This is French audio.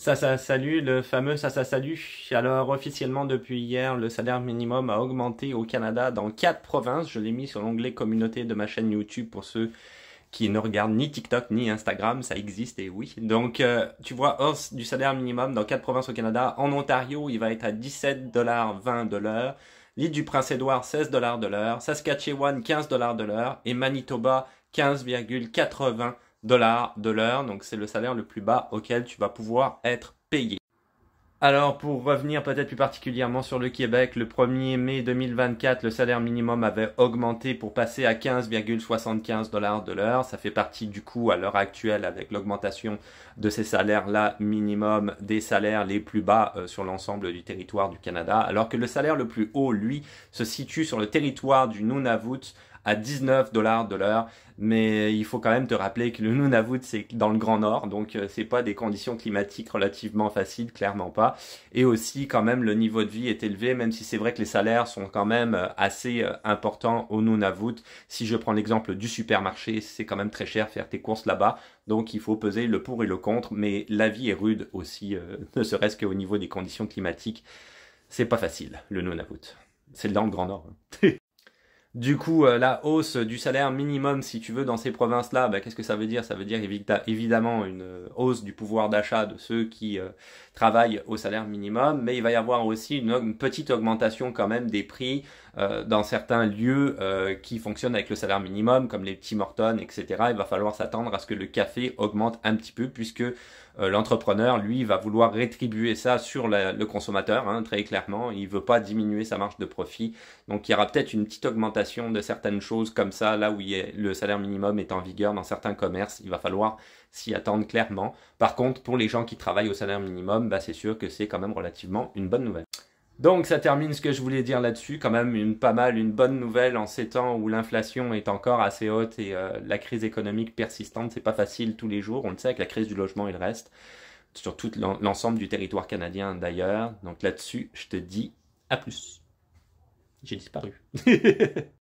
Salut, le fameux salut. Alors, officiellement, depuis hier, le salaire minimum a augmenté au Canada dans 4 provinces. Je l'ai mis sur l'onglet communauté de ma chaîne YouTube pour ceux qui ne regardent ni TikTok ni Instagram. Ça existe et oui. Donc, tu vois, hausse du salaire minimum dans 4 provinces au Canada. En Ontario, il va être à 17,20 $ de l'heure. L'île du Prince-Édouard, 16 $ de l'heure. Saskatchewan, 15 $ de l'heure. Et Manitoba, 15,80 $ de l'heure. Donc c'est le salaire le plus bas auquel tu vas pouvoir être payé. Alors pour revenir peut-être plus particulièrement sur le Québec, le 1er mai 2024, le salaire minimum avait augmenté pour passer à 15,75 $ de l'heure. Ça fait partie du coup à l'heure actuelle avec l'augmentation de ces salaires-là minimum des salaires les plus bas sur l'ensemble du territoire du Canada. Alors que le salaire le plus haut, lui, se situe sur le territoire du Nunavut à 19 $ de l'heure, mais il faut quand même te rappeler que le Nunavut c'est dans le Grand Nord, donc c'est pas des conditions climatiques relativement faciles, clairement pas, et aussi quand même le niveau de vie est élevé, même si c'est vrai que les salaires sont quand même assez importants au Nunavut. Si je prends l'exemple du supermarché, c'est quand même très cher faire tes courses là-bas, donc il faut peser le pour et le contre, mais la vie est rude aussi, ne serait-ce qu'au niveau des conditions climatiques, c'est pas facile le Nunavut, c'est dans le Grand Nord. Du coup, la hausse du salaire minimum, si tu veux, dans ces provinces-là, qu'est-ce que ça veut dire? Ça veut dire évidemment une hausse du pouvoir d'achat de ceux qui travaillent au salaire minimum, mais il va y avoir aussi une petite augmentation quand même des prix dans certains lieux qui fonctionnent avec le salaire minimum, comme les Tim Hortons, etc. Il va falloir s'attendre à ce que le café augmente un petit peu, puisque l'entrepreneur, lui, va vouloir rétribuer ça sur le consommateur, hein, très clairement. Il veut pas diminuer sa marge de profit. Donc, il y aura peut-être une petite augmentation de certaines choses comme ça, là où le salaire minimum est en vigueur dans certains commerces. Il va falloir s'y attendre clairement. Par contre, pour les gens qui travaillent au salaire minimum, c'est sûr que c'est quand même relativement une bonne nouvelle. Donc ça termine ce que je voulais dire là-dessus, quand même une bonne nouvelle en ces temps où l'inflation est encore assez haute et la crise économique persistante, c'est pas facile tous les jours, on le sait avec la crise du logement il reste, sur tout l'ensemble du territoire canadien d'ailleurs. Donc là-dessus, je te dis à plus. J'ai disparu.